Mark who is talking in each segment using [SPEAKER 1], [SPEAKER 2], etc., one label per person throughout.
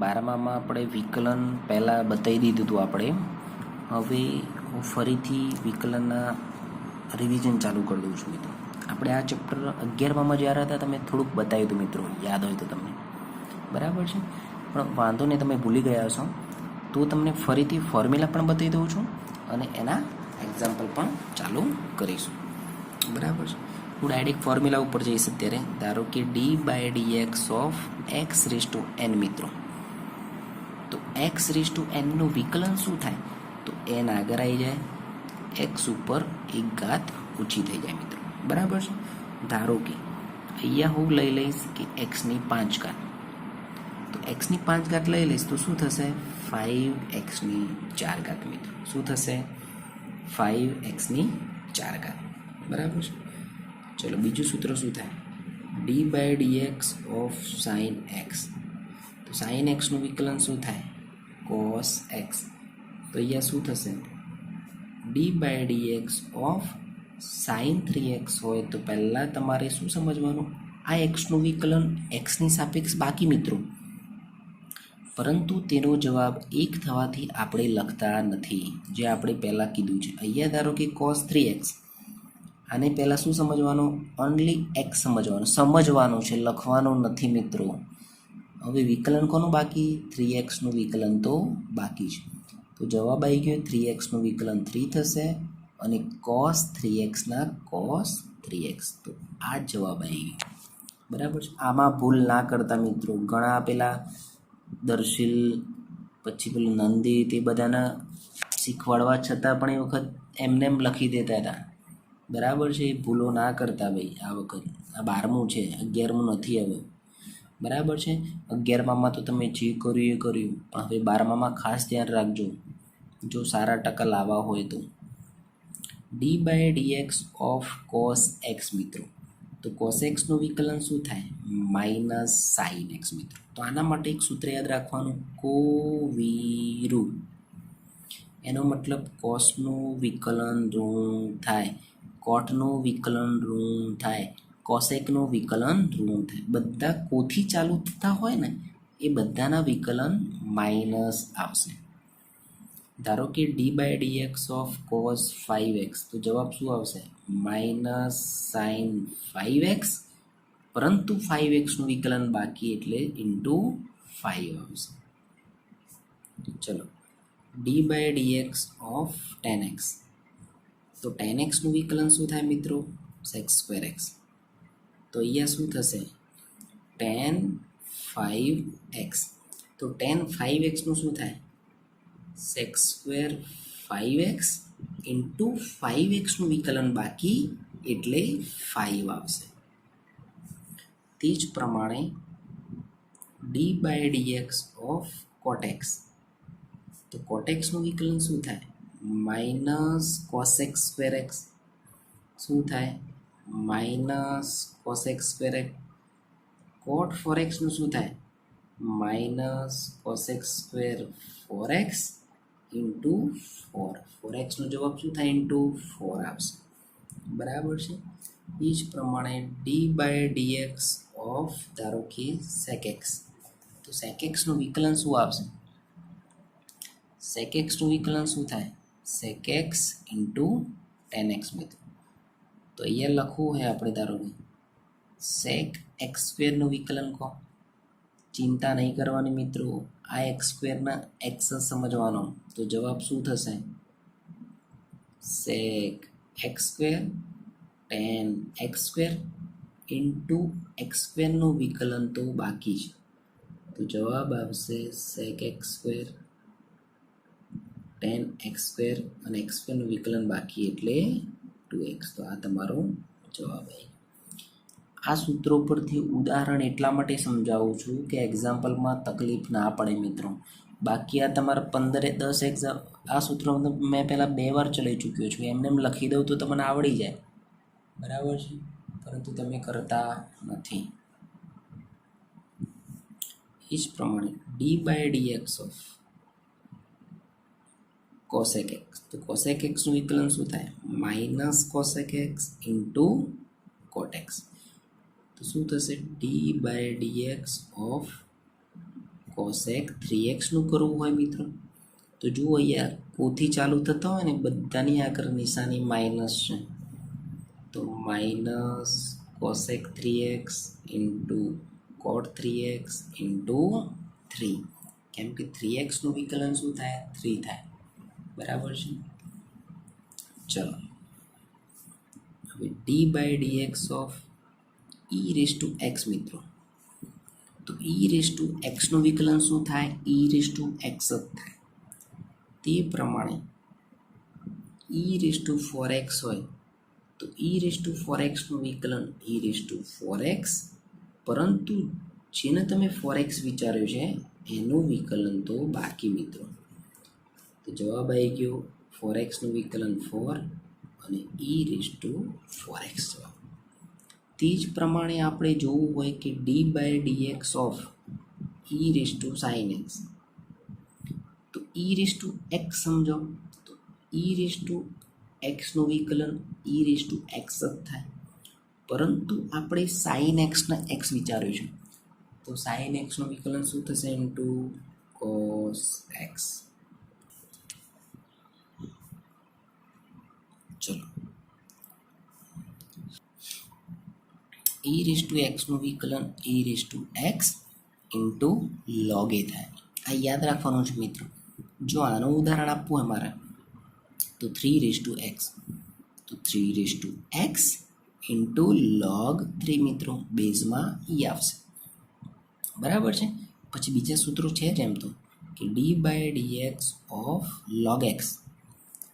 [SPEAKER 1] બારમામાં આપણે વિકલન પહેલાં બતાવી દીધું હતું આપણે. હવે હું ફરીથી વિકલનના રિવિઝન ચાલુ કરી દઉં છું મિત્રો. આપણે આ ચેપ્ટર 11માં જ્યારે હતા તમે થોડુંક બતાવ્યું હતું મિત્રો, યાદ હોય તો તમને. બરાબર છે, પણ વાંધો નહીં, તમે ભૂલી ગયા છો તો તમને ફરીથી ફોર્મ્યુલા પણ બતાવી દઉં છું અને એના એક્ઝામ્પલ પણ ચાલુ કરીશું. બરાબર છે, હું ડાયરેક્ટ ફોર્મ્યુલા ઉપર જઈશ અત્યારે. ધારો કે d/dx of x raise to n મિત્રો. તો x રેઝ ટુ n નું વિકલન શું થાય? તો n આગળ આવી જાય, x ઉપર એક ઘાત ઓછી થઈ જાય મિત્રો. બરાબર છે, ધારો કે અહીંયા હું લઈ લઈશ કે x ની 5 ઘાત. તો x ની 5 ઘાત લઈ લઈશ તો શું થશે? 5x ની 4 ઘાત મિત્રો. શું થશે? 5x ની 4 ઘાત. બરાબર છે, ચલો બીજું સૂત્ર શું થાય? d/dx of sin x. તો sin x નું વિકલન શું થાય? cos x. તો અહીંયા શું થશે? d/dx ઓફ sin 3x હોય તો પહેલાં તમારે શું સમજવાનું? આ xનું વિકલન xની સાપેક્ષ બાકી મિત્રો, પરંતુ તેનો જવાબ 1 થવાથી આપણે લખતા નથી, જે આપણે પહેલાં કીધું છે. અહીંયા ધારો કે cos 3x, આને પહેલાં શું સમજવાનું? ઓનલી x સમજવાનું છે, લખવાનું નથી મિત્રો. હવે વિકલન કોનું બાકી? 3x નું વિકલન તો બાકી છે. તો જવાબ આવી ગયો 3x નું વિકલન 3 થશે અને cos 3x ના cos 3x. તો આ જવાબ આવી ગયો. બરાબર છે, આમાં ભૂલ ના કરતા મિત્રો. ઘણા પેલા દર્શિલ પછી પેલું નંદી તે બધાના શીખવાડવા છતાં પણ એ વખત એમને એમ લખી દેતા હતા. બરાબર છે, એ ભૂલો ના કરતા ભાઈ. આ વખત આ 12મું છે, 11મું નથી હવે. બરાબર છે, 11મામાં તો તમે જે કર્યું એ કર્યું, પણ હવે 12મામાં ખાસ ધ્યાન રાખજો જો સારા ટકા લાવવા હોય તો. d/dx ઓફ cos x મિત્રો. તો cos x નું વિકલન શું થાય? માઇનસ sin x મિત્રો. તો આના માટે એક સૂત્ર યાદ રાખવાનું, કોવીરુ. એનો મતલબ કોસનું વિકલન ઋણ થાય, કોટનું વિકલન ઋણ થાય, કોસેકનું વિકલન ઋણ થાય. બધા કોથી ચાલુ થતા હોય ને એ બધાના વિકલન માઇનસ આવશે. ધારો કે d/dx ઓફ cos 5x. તો જવાબ શું આવશે? માઇનસ sin 5x, પરંતુ 5x નું વિકલન બાકી એટલે ઇન્ટુ 5 આવશે. ચલો d/dx ઓફ 10x. તો 10x નું વિકલન શું થાય મિત્રો? sec²x. તો અહીંયા શું થશે? tan 5x. તો tan 5x નું શું થાય? sec² 5x ઇન્ટુ 5x નું વિકલન બાકી એટલે 5 આવશે. તે જ પ્રમાણે d/dx ઓફ cot x. તો cot x નું વિકલન શું થાય? Minus cosec²x. શું થાય? Minus cosec²x. cot 4x નું શું થાય? Minus cosec² 4x into 4. 4x નો જવાબ શું થાય? ઇન્ટુ 4 આવશે. બરાબર છે, એ જ પ્રમાણે d/dx ઓફ ધારો કે sec x. તો sec x નું વિકલન શું આવશે? sec x નું વિકલન શું થાય? sec x into tan x મિત્રો. તો અહીંયા લખવું હોય આપણે, ધારો કે sec x² નું વિકલન કહો. ચિંતા નહીં કરવાની મિત્રો, આ x² ના x જ સમજવાનો. તો જવાબ શું થશે? sec x² tan x² into x² નું વિકલન તો બાકી છે. તો જવાબ આવશે sec x² tan x² અને x² નું વિકલન બાકી એટલે 2x. તો આ તમારો જવાબ છે. આ સૂત્રો પરથી ઉદાહરણ એટલા માટે સમજાવું છું કે એક્ઝામ્પલમાં તકલીફ ના પડે મિત્રો. બાકી આ તમારા 15-10 એક્ઝામ આ સૂત્રો મેં પહેલાં 2 વાર ચલાવી ચૂક્યો છું. એમને એમ લખી દઉં તો તમને આવડી જાય. બરાબર છે, પરંતુ તમે કરતા નથી. એ જ પ્રમાણે d/dx ઓફ cosec x. તો cosec x નું વિકલન શું થાય? Minus cosec x into cot x. તો શું થશે? d/dx ઓફ કોસેક 3x કરવું હોય મિત્રો તો જુઓ અહીંયા કોથી ચાલુ થતા હોય ને બધાની આગળ નિશાની માઇનસ છે તો માઇનસ કોસેક 3x ઇન્ટુ કોટ 3x ઇન્ટુ 3 કેમ કે 3xનું વિકલન શું થાય 3 થાય બરાબર છે ચલો હવે d by dx of e raise to x મિત્રો તો ઈ રેસ ટુ એક્સનું વિકલન શું થાય ઈ રેસ ટુ એક્સ જ થાય તે પ્રમાણે ઈ રેસ ટુ 4x હોય તો ઈ રેસ ટુ 4xનું વિકલન ઈ રેસ ટુ 4x પરંતુ જેને તમે 4x વિચાર્યો છે એનું વિકલન તો બાકી મિત્રો તો જવાબ આવી ગયો 4xનું વિકલન 4 અને ઈ રેસ ટુ 4x જવાબ તે જ પ્રમાણે આપણે જોવું હોય કે d by dx of e raise to sine x તો ઈ રેસ ટુ એક્સ સમજો તો ઈ રેસ ટુ એક્સનું વિકલન ઈ રેસ ટુ એક્સ જ થાય પરંતુ આપણે સાઇન એક્સના એક્સ વિચાર્યું છે તો સાઇન એક્સનું વિકલન શું થશે ઇન્ટુ કોસ એક્સ ચલો ઈ રેસ ટુ એક્સનું વિકલન e raise to x into log e થાય આ યાદ રાખવાનું છે મિત્રો જો આનું ઉદાહરણ આપવું હોય મારે તો 3 રેસ ટુ એક્સ તો 3 race to x into log 3 મિત્રો બેઝમાં ઈ આવશે બરાબર છે પછી બીજા સૂત્રો છે જ એમ તો કે d by dx of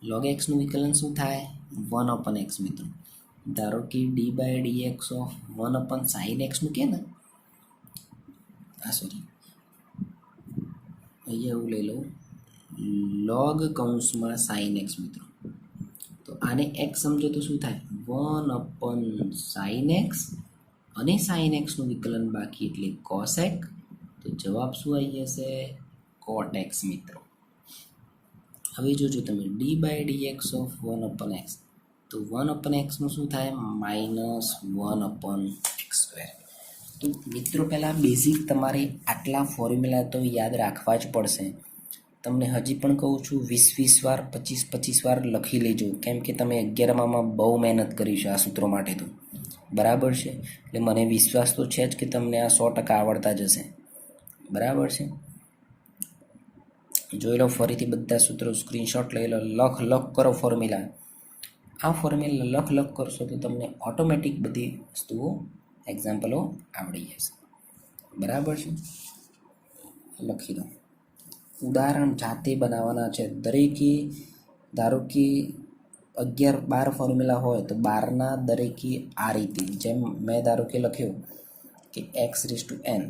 [SPEAKER 1] log એક્સનું વિકલન શું થાય 1/x મિત્રો ધારો કે d by dx of 1/sin એક્સનું કે ને સોરી અહીંયા એવું લઈ લઉં લોગ કૌંસમાં સાઇન એક્સ મિત્રો તો આને એક્સ સમજો તો શું થાય 1/sin એક્સ અને સાઇન એક્સનું વિકલન બાકી એટલે કોસેક તો જવાબ શું આવી જશે કોટ એક્સ મિત્રો હવે જોજો તમે D by dx of 1/x તો 1/xનું શું થાય -1/x². તો મિત્રો પહેલાં બેઝિક તમારે આટલા ફોર્મ્યુલા તો યાદ રાખવા જ પડશે તમને હજી પણ કહું છું 20 વાર 25 વાર લખી લેજો કેમ કે તમે 11મામાં બહુ મહેનત કરી છે આ સૂત્રો માટે તો બરાબર છે એટલે મને વિશ્વાસ તો છે જ કે તમને આ 100% આવડતા જ હશે બરાબર છે જોઈ લો ફરીથી બધા સૂત્રો સ્ક્રીનશોટ લઈ લો લખ કરો ફોર્મ્યુલા આ ફોર્મ્યુલા લખ કરશો તો તમને ઓટોમેટિક બધી વસ્તુઓ એક્ઝામ્પલો આવડી જશે બરાબર છે લખી દો ઉદાહરણ જાતે બનાવવાના છે દરેકે ધારો કે 11-12 ફોર્મ્યુલા હોય તો 12ના દરેકે આ રીતે જેમ મેં ધારો કે લખ્યું કે x raise to n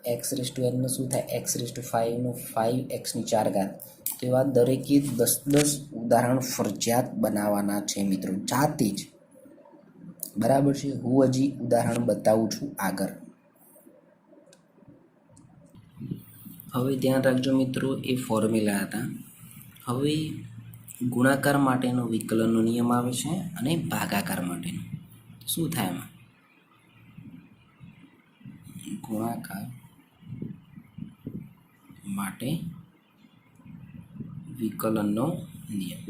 [SPEAKER 1] x raise to એનનું શું થાય એક્સ રેસ ટુ 5નું 5x4 તો એવા દરેકે 10 ઉદાહરણ ફરજિયાત બનાવવાના છે મિત્રો જાતે જ બરાબર છે હું હજી ઉદાહરણ બતાવું છું આગળ હવે ધ્યાન રાખજો મિત્રો એ ફોર્મ્યુલા હતા હવે ગુણાકાર માટેનો વિકલનનો નિયમ આવે છે અને ભાગાકાર માટેનો શું થાય એમાં ગુણાકાર માટે વિકલનનો નિયમ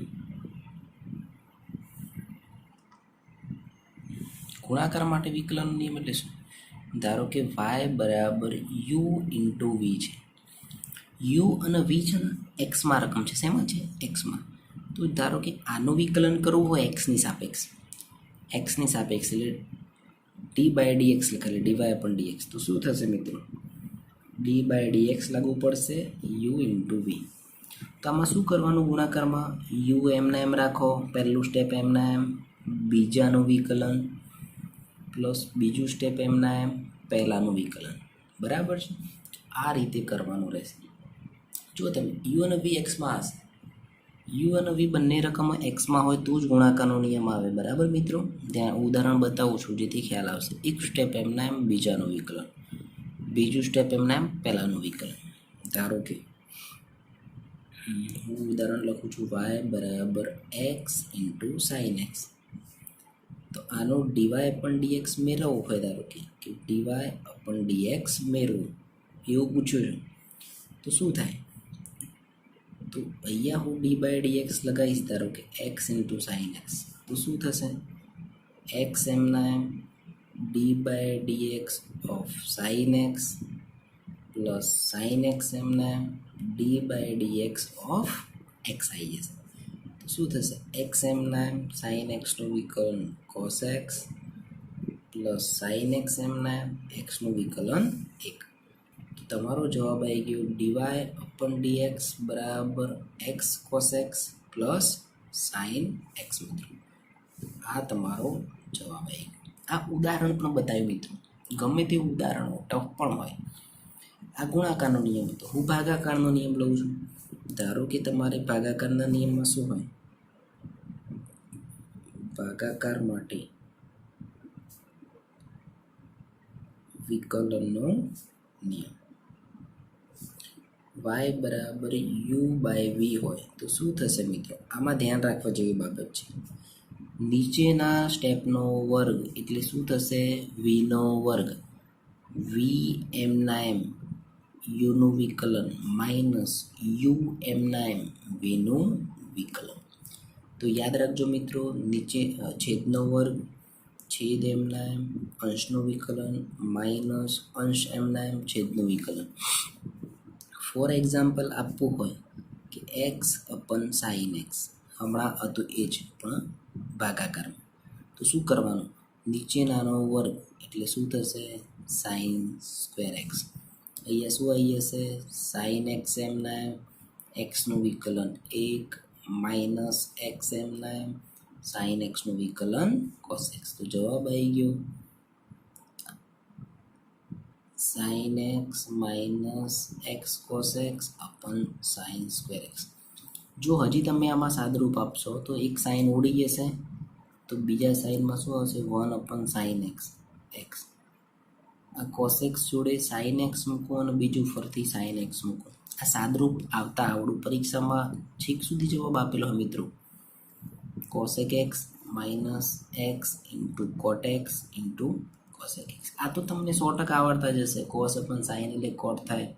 [SPEAKER 1] ગુણાકાર માટે વિકલનનો નિયમ એટલે શું ધારો કે y બરાબર u ઇન્ટુ v છે u અને v છે ને એક્સમાં રકમ છે શેમાં છે એક્સમાં તો ધારો કે આનું વિકલન કરવું હોય એક્સની સાપેક્ષ એટલે ડી બાય ડીએક્સ લખાય ડીવાય અપન ડીએક્સ તો શું થશે મિત્રો ડી બાય ડીએક્સ લાગુ પડશે u ઇન્ટુ વી તો આમાં શું કરવાનું ગુણાકારમાં u એમના એમ રાખો પહેલું સ્ટેપ એમના એમ બીજાનું વિકલન પ્લસ બીજું સ્ટેપ એમના એમ પહેલાંનું વિકલન બરાબર છે આ રીતે કરવાનું રહેશે જો તમે યુ અને વી એક્સમાં હશે યુ અને વી બંને રકમો એક્સમાં હોય તો જ ગુણાકારનો નિયમ આવે બરાબર મિત્રો ત્યાં ઉદાહરણ બતાવું છું જેથી ખ્યાલ આવશે એક સ્ટેપ એમના એમ બીજાનું વિકલન બીજું સ્ટેપ એમના એમ પહેલાંનું વિકલન ધારો કે હું ઉદાહરણ લખું છું y બરાબર એક્સ ઇન્ટુ સાઇન એક્સ તો આનો ડીવાય અપન ડીએક્સ મેળવવું હોય ધારો કે ડીવાય અપન ડીએક્સ મેળવવું એવું પૂછ્યું છે તો શું થાય? તો અહીંયા હું ડી બાય ડી એક્સ લગાવીશ, ધારો કે એક્સ ઇન્ટુ સાઇન એક્સ, તો શું થશે? એક્સ એમના એમ d by d x of sine x plus sine x એમના એમ d by d x of x આવી જશે. તો શું થશે? એક્સ એમના એમ સાઇન એક્સનું વિકલન cos x plus sine x એમના એમ એક્સનું વિકલન 1. તો તમારો જવાબ આવી ગયો ડીવાય અપન ડીએક્સ બરાબર x cos x plus sine x. મિત્રો આ તમારો જવાબ આવી ગયો. આ ઉદાહરણ પણ બતાવ્યું મિત્રો, ગમે તે ઉદાહરણો ટફ પણ હોય. આ ગુણાકારનો નિયમ હતો, હું ભાગાકારનો નિયમ લઉં છું. ધારો કે તમારે ભાગાકારના નિયમમાં શું હોય? ભાગાકાર માટે વિકલનનો નિયમ y બરાબર u બાય v હોય તો શું થશે મિત્રો? આમાં ધ્યાન રાખવા જેવી બાબત છે. નીચેના સ્ટેપનો વર્ગ એટલે શું થશે? vનો વર્ગ, v એમના એમ uનું વિકલન માઇનસ u એમના એમ vનું વિકલન. તો યાદ રાખજો મિત્રો, નીચે છેદનો વર્ગ, છેદ એમના એમ અંશનું વિકલન માઇનસ અંશ એમના એમ છેદનું વિકલન. ફોર એક્ઝામ્પલ આપવું હોય કે એક્સ અપન સાઇન એક્સ, હમણાં હતું એ જ પણ ભાગાકારમાં. તો શું કરવાનું? નીચેનાનો વર્ગ એટલે શું થશે? Sine square x. અહીંયા શું આવી જશે? સાઇન એક્સ એમના એમ એક્સનું વિકલન 1 માઇનસ એક્સ એમના એમ સાઇન એક્સનું વિકલન કોસ એક્સ. તો જવાબ આવી ગયો sine x minus x cos x અપન sine square x. જો હજી તમે આમાં સાદરૂપ આપશો તો એક સાઇન ઉડી જશે, તો બીજા સાઇનમાં શું આવશે? 1 અપન સાઇન એક્સ એક્સ. આ કોસ એક્સ જોડે સાઇન એક્સ મૂકો અને બીજું ફરતી સાઇન એક્સ મૂકો. આ સાદરૂપ આવતા આવડું પરીક્ષામાં છેક સુધી જવાબ આપેલો હોય મિત્રો. Cosec x minus x into કોટ એક્સ ઇન્ટુ કોસેક એક્સ. આ તો તમને 100% આવડતા જ હશે. કોસ અપન સાઇન એટલે કોટ થાય,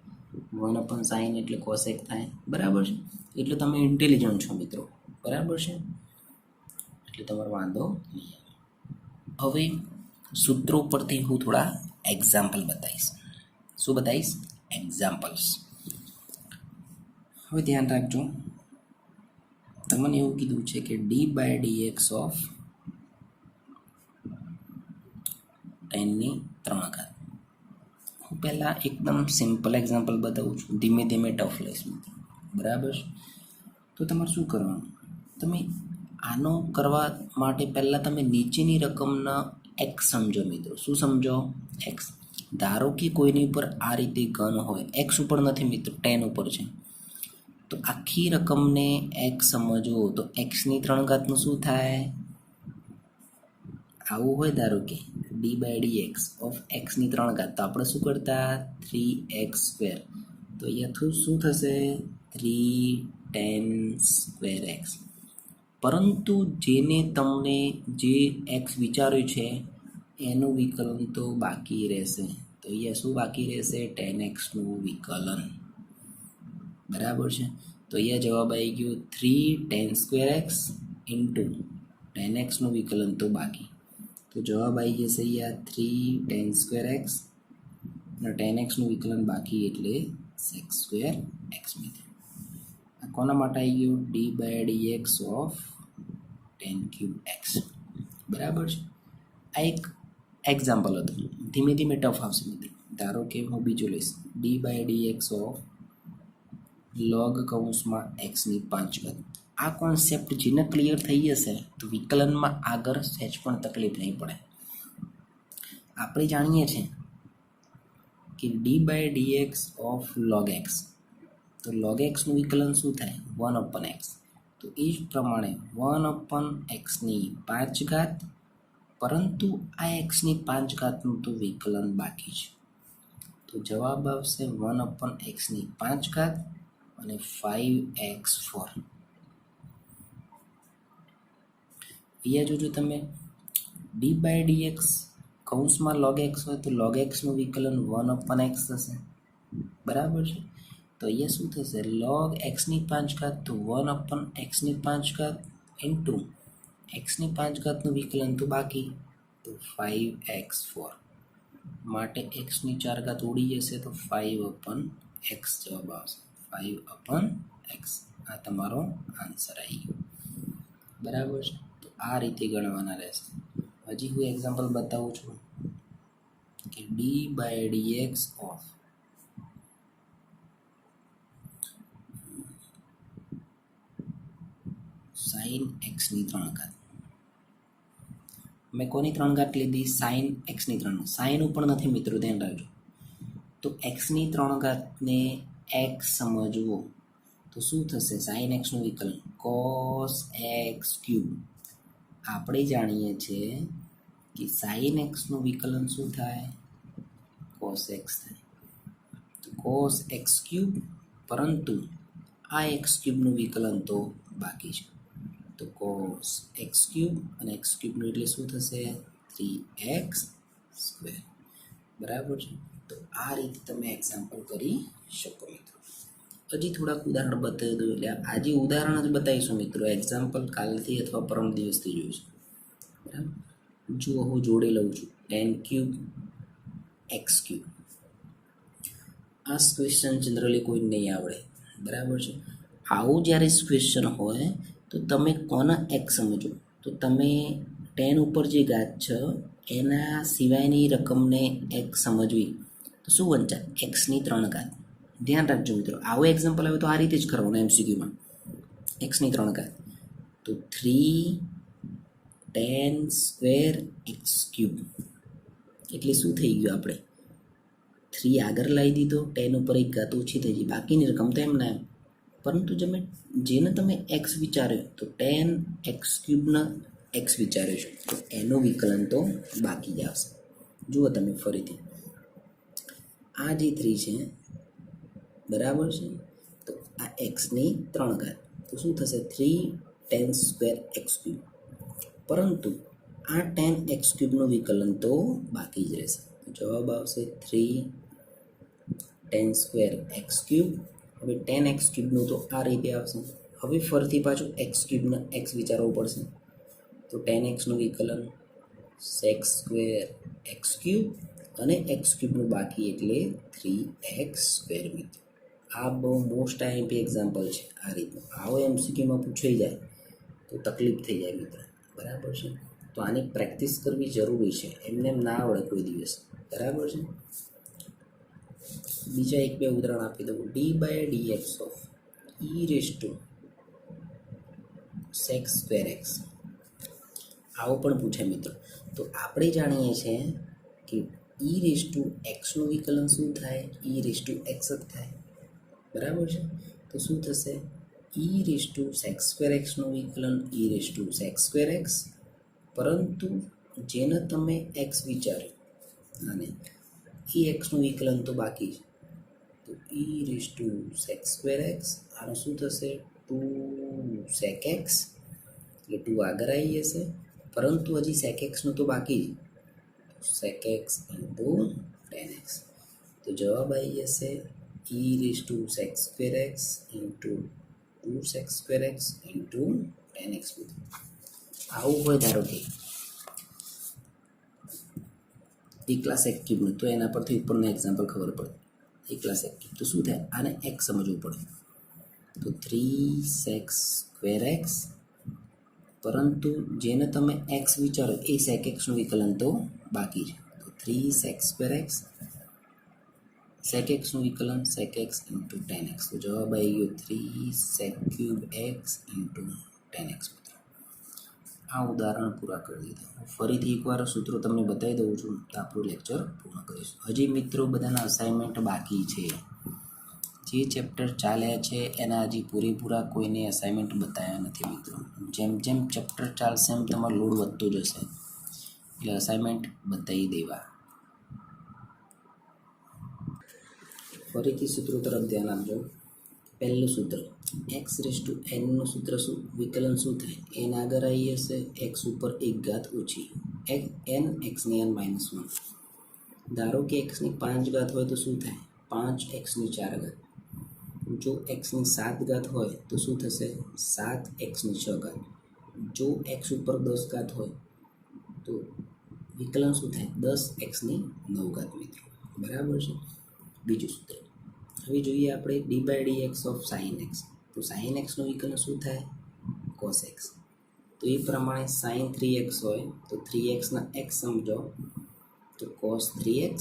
[SPEAKER 1] 1 અપન સાઇન એટલે કોસેક થાય, બરાબર છે? એટલે તમે ઇન્ટેલિજન્ટ છો મિત્રો, બરાબર છે? એટલે તમારો વાંધો નહીં આવે. હવે સૂત્રો પરથી હું થોડા એક્ઝામ્પલ બતાવીશ. શું બતાવીશ? એક્ઝામ્પલ્સ. હવે ધ્યાન રાખજો, તમને એવું કીધું છે કે d by d x of 10⁻3. હું પહેલાં એકદમ સિમ્પલ એક્ઝામ્પલ બતાવું છું, ધીમે ધીમે ટફ લઈશ, બરાબર? તો તમારે શું કરવાનું? તમે આનો કરવા માટે પહેલાં તમે નીચેની રકમના એક્સ સમજો મિત્રો. શું સમજો? એક્સ. ધારો કે કોઈની ઉપર આ રીતે ઘન હોય, એક્સ ઉપર નથી મિત્રો, 10 ઉપર છે. તો આખી રકમને એક્સ સમજો તો એક્સની 3 ઘાતનું શું થાય? આવું હોય ધારો કે d by d x of એક્સની 3 ઘાત, તો આપણે શું કરતા? 3x². તો અહીંયા શું થશે? 3tan²x. પરંતુ જેને તમને જે એક્સ વિચાર્યું છે એનું વિકલન તો બાકી રહેશે. તો અહીંયા શું બાકી રહેશે? tan xનું વિકલન, બરાબર છે? તો અહીંયા જવાબ આવી ગયો 3tan² ઇન્ટુ tan xનું વિકલન તો બાકી. તો જવાબ આવી જશે અહીંયા 3tan² અને tan xનું વિકલન બાકી એટલે sec²x. મિત્રો આ કોના માટે આવી ગયું? D by d x of tan³x, બરાબર છે? આ એક એક્ઝામ્પલ હતું. ધીમે ધીમે ટફ આવશે મિત્રો. ધારો કે હું બીજું લઈશ, d by d x of log કૌંસમાં એક્સની 5 ઘાત. આ કોન્સેપ્ટ જેને ક્લિયર થઈ જશે તો વિકલનમાં આગળ સહેજ પણ તકલીફ નહીં પડે. આપણે જાણીએ છીએ કે d by d x of log x, તો log એક્સનું વિકલન શું થાય? 1 અપન એક્સ. તો એ જ પ્રમાણે 1 અપન એક્સની 5 ઘાત, પરંતુ આ એક્સની 5 ઘાતનું તો વિકલન બાકી છે. તો જવાબ આવશે 1 અપન એક્સની 5 ઘાત અને 5x4. અહીંયા જોજો તમે, ડી બાય ડી એક્સ કૌંસમાં log એક્સ હોય તો log એક્સનું વિકલન 1 અપન એક્સ થશે, બરાબર છે? તો અહીંયા શું થશે log x ની 5 ઘાત તો 1/x ની 5 ઘાત ઇન્ટુ x ની 5 ઘાતનું વિકલન તો બાકી તો 5x4 માટે x ની 4 ઘાત ઉડી જશે તો 5/x જવાબ આવશે 5/x આ તમારો આન્સર આવી ગયો બરાબર છે તો આ રીતે ગણવાના રહેશે હજી હું એક્ઝામ્પલ બતાવું છું કે d/dx ઓફ sin x ની 3 ઘાત મેં કોની 3 ઘાત લીધી sin x ની 3 sin ઉપર નથી મિત્રો ધ્યાન રાખજો તો x ની 3 ઘાતને x સમજવો તો શું થશે sin x નું વિકલન cos x ક્યુબ આપણે જાણીએ છીએ કે sin x નું વિકલન શું થાય cos x થાય તો cos x ક્યુબ પરંતુ આ x ક્યુબનું વિકલન તો બાકી છે તો cos x ક્યુબ અને x ક્યુબનું એટલે શું થશે 3x સ્ક્વેર બરાબર છે તો આ રીતે તમે એક્ઝામ્પલ કરી શકો મિત્રો હજી થોડાક ઉદાહરણ બતાવી દઉં એટલે આજે ઉદાહરણ જ બતાવીશું મિત્રો એક્ઝામ્પલ કાલથી અથવા પરમ દિવસથી જોઈશું બરાબર જો હું જોડે લઉં છું 10 ક્યુબ એક્સ ક્યુબ આ ક્વેશ્ચન જનરલી કોઈ નહીં આવડે બરાબર છે આવું જ્યારે ક્વેશ્ચન હોય તો તમે કોના એક્સ સમજો તો તમે 10 ઉપર જે ઘાત છે એના સિવાયની રકમને એક્સ સમજવી તો શું વંચાય એક્સની 3 ઘાત ધ્યાન રાખજો મિત્રો આવો એક્ઝામ્પલ આવે તો આ રીતે જ કરવાનું એમસીક્યુમાં એક્સની 3 ઘાત તો 3 10 સ્ક્વેર એક્સ ક્યુબ એટલે શું થઈ ગયું આપણે 3 આગળ લાવી દીધો 10 ઉપર એક ઘાત ઓછી થઈ ગઈ બાકીની રકમ તો એમ ના પરંતુ જેને તમે એક્સ વિચાર્યો તો 10 એક્સ ક્યુબના એક્સ વિચાર્યો છે તો એનું વિકલન તો બાકી જ આવશે જુઓ તમે ફરીથી આ જે 3 છે બરાબર છે તો આ એક્સની 3 ઘાત તો શું થશે 3 10 સ્ક્વેર એક્સ ક્યુબ પરંતુ આ 10 એક્સ ક્યુબનું વિકલન તો બાકી જ રહેશે જવાબ આવશે 3 10 સ્ક્વેર એક્સ ક્યુબ હવે 10 એક્સ ક્યુબનું તો આ રીતે આવશે હવે ફરીથી પાછું એક્સ ક્યુબના એક્સ વિચારવું પડશે તો 10 એક્સનું વિકલન સેક્સ સ્ક્વેર એક્સ ક્યુબ અને એક્સ ક્યુબનું બાકી એટલે 3x સ્ક્વેર મિત્રો આ બહુ મોસ્ટ આઈએમપી એક્ઝામ્પલ છે આ રીતનું આવો એમસીક્યુમાં પૂછાઈ જાય તો તકલીફ થઈ જાય મિત્રો બરાબર છે તો આની પ્રેક્ટિસ કરવી જરૂરી છે એમને એમ ના આવડે કોઈ દિવસ બરાબર છે બીજા એક બે ઉદાહરણ આપી દઉં d/dx of sec square x આવો પણ પૂછે મિત્રો તો આપણે જાણીએ છીએ કે નું વિકલન શું થાય x જ થાય બરાબર છે તો શું થશે sec સ્ક્વેર એક્સનું વિકલન sec સ્ક્વેર એક્સ પરંતુ જેને તમે x વિચાર્યું અને એક્સનું વિકલન તો બાકી છે તો sec સ્ક્વેર એક્સ આનું શું થશે 2 sec એક્સ એટલે 2 આગળ આવી જશે પરંતુ હજી sec એક્સનું તો બાકી sec એક્સ ઇન્ટુ 10x તો જવાબ આવી જશે sec square x into 2 sec square x into 10x આવું હોય ધારો કે એકલા sec ક્યુબનું તો એના પરથી ઉપરનું એક્ઝામ્પલ ખબર પડે એકલા sec ક્યુબ તો શું થાય આને x સમજવું પડે તો 3 sec સ્ક્વેર એક્સ પરંતુ જેને તમે x વિચારો એ sec એક્સનું વિકલન તો બાકી છે તો 3 sec સ્ક્વેર એક્સ sec એક્સનું વિકલન sec એક્સ ઇન્ટુ 10x તો જવાબ આવી ગયો 3 sec cube x into 10x આ ઉદાહરણ પૂરા કરી દીધા ફરીથી એકવાર સૂત્રો તમને બતાવી દઉં છું તો આપણું લેક્ચર પૂર્ણ કરીશું હજી મિત્રો બધાના અસાઇનમેન્ટ બાકી છે જે ચેપ્ટર ચાલ્યા છે એના હજી પૂરેપૂરા કોઈને અસાઇનમેન્ટ બતાવ્યા નથી મિત્રો જેમ જેમ ચેપ્ટર ચાલશે એમ તમારો લોડ વધતો જશે એટલે અસાઇનમેન્ટ બતાવી દેવા ફરીથી સૂત્રો તરફ ધ્યાન આપજો પહેલું સૂત્ર x⁻n નું સૂત્ર શું વિકલન શું થાય n આગળ આવી હશે x ઉપર એક ઘાત ઓછી n x ની n -1 ધારો કે x ની 5 ઘાત હોય તો શું થાય 5x ની 4 ઘાત જો એક્સની 7 ઘાત હોય તો શું થશે 7 x ની 6 ઘાત. જો એક્સ ઉપર 10 ઘાત હોય તો વિકલન શું થાય 10 x ની 9 ઘાત મિત્રો. બરાબર છે. બીજું સૂત્ર હવે જોઈએ આપણે d/dx ઓફ sin x. તો sin x નું વિકલન શું થાય cos x. તો એ પ્રમાણે sin 3x હોય તો 3x ના x સમજો તો cos 3x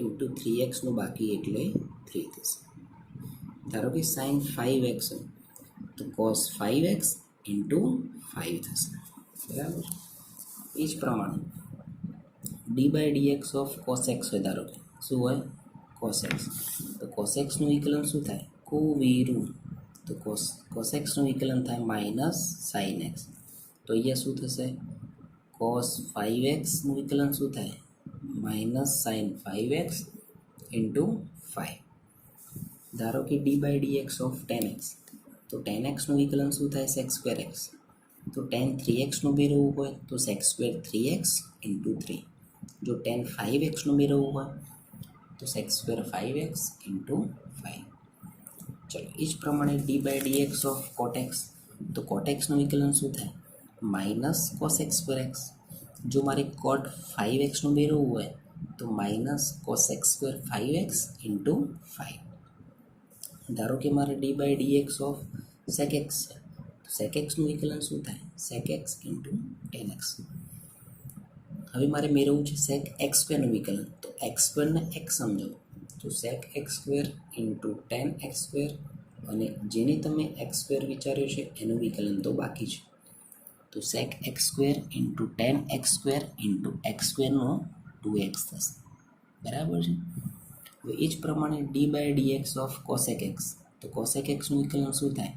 [SPEAKER 1] ઇન્ટુ 3x નું બાકી એટલે 3 થશે. ધારો કે sin 5x હોય તો cos 5x ઇન્ટુ 5 થશે. બરાબર. એ જ પ્રમાણે d/dx ઓફ cos x હોય ધારો કે શું હોય cos x. તો cos x નું વિકલન શું થાય કોવીરું. તો cos x નું વિકલન થાય માઇનસ sin x. તો અહીંયા શું થશે cos 5x નું વિકલન શું થાય માઇનસ sin 5x ઇન્ટુ 5. ધારો કે d/dx ઓફ 10x. તો 10x નું વિકલન શું થાય sec² x. તો tan 3x નું મેળવવું હોય તો sec² 3x ઇન્ટુ 3. જો tan 5x નું મેળવવું હોય તો sec² 5x ઇન્ટુ 5. ચલો એ જ પ્રમાણે d/dx ઓફ cot x. તો cot x નું વિકલન શું થાય માઇનસ cos x² x. જો મારે cot 5x નું મેળવવું હોય તો minus cos x² 5x into 5. ધારો કે મારે d/dx ઓફ sec x છે તો sec x નું વિકલન શું થાય sec x into tan x. હવે મારે મેળવવું છે sec x² નું વિકલન. તો x² ને x સમજો તો sec x² into tan x². અને જેને તમે x² વિચાર્યો છે એનું વિકલન તો બાકી છે. તો sec x² into tan x² into x² નો 2x થશે. બરાબર છે. હવે એ જ પ્રમાણે d/dx ઓફ cosec x. તો cosec x નું વિકલન શું થાય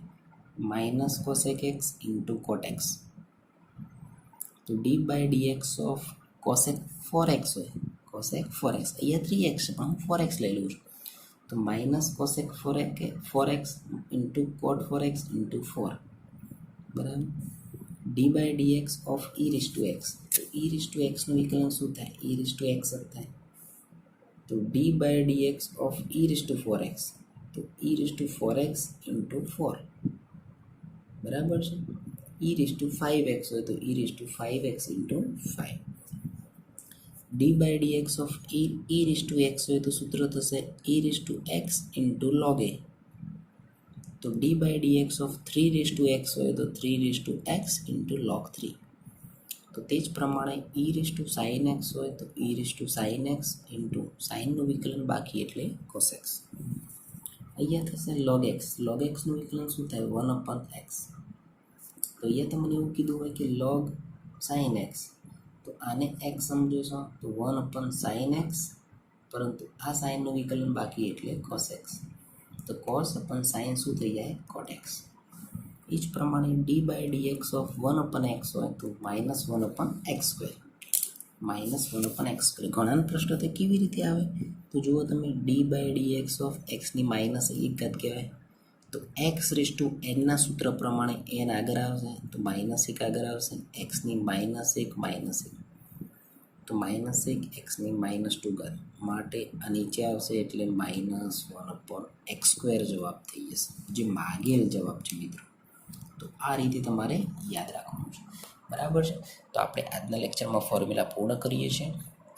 [SPEAKER 1] minus cosec x into cot x. તો d/dx ઓફ cosec 4x હોય cosec 4x. અહીંયા 3x છે પણ હું 4x લઈ લઉં છું. તો minus cosec 4x into cot 4x into 4. બરાબર. d/dx of e⁻x. તો e⁻x નું વિકલન શું થાય e⁻x જ થાય. તો d/dx ઓફ e⁻4x. તો e⁻4x ઇન્ટુ 4. બરાબર છે. e⁵x હોય તો e⁵x into 5. d/dx of e⁻x હોય તો સૂત્ર થશે e⁻x ઇન્ટુ log a. તો d/dx ઓફ 3⁻x હોય તો 3⁻x ઇન્ટુ log 3. તો તે જ પ્રમાણે e⁻sin x હોય તો e⁻sin x ઇન્ટુ સાઇનનું વિકલન બાકી એટલે cos x. અહીંયા થશે log x. log x નું વિકલન શું થાય 1/x. તો અહીંયા તમને એવું કીધું હોય કે log sin x. તો આને x સમજો છો તો 1/sin x. પરંતુ આ સાઇનનું વિકલન બાકી એટલે cos x. તો cos/sin શું થઈ જાય cot x. એ જ પ્રમાણે d/dx ઓફ 1/x હોય તો માઇનસ 1/x². Minus 1/x². ઘણા પ્રશ્નો તો કેવી રીતે આવે તો જુઓ તમે d/dx ઓફ xની માઇનસ 1 ઘાત કહેવાય. તો x⁻n ના સૂત્ર પ્રમાણે n આગળ આવશે તો -1 આગળ આવશે. xની -1 તો -1 xની -2 ઘાત માટે આ નીચે આવશે એટલે -1/x² જવાબ થઈ જશે જે માગેલ જવાબ છે મિત્રો. તો આ રીતે તમારે યાદ રાખવાનું છે. બરાબર છે. તો આપણે આજના લેક્ચરમાં ફોર્મ્યુલા પૂર્ણ કરીએ છીએ.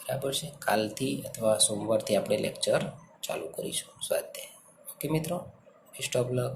[SPEAKER 1] બરાબર છે. કાલથી અથવા સોમવારથી આપણે લેક્ચર ચાલુ કરીશું સ્વાધ્યાય. ઓકે મિત્રો, બેસ્ટ ઓફ લક.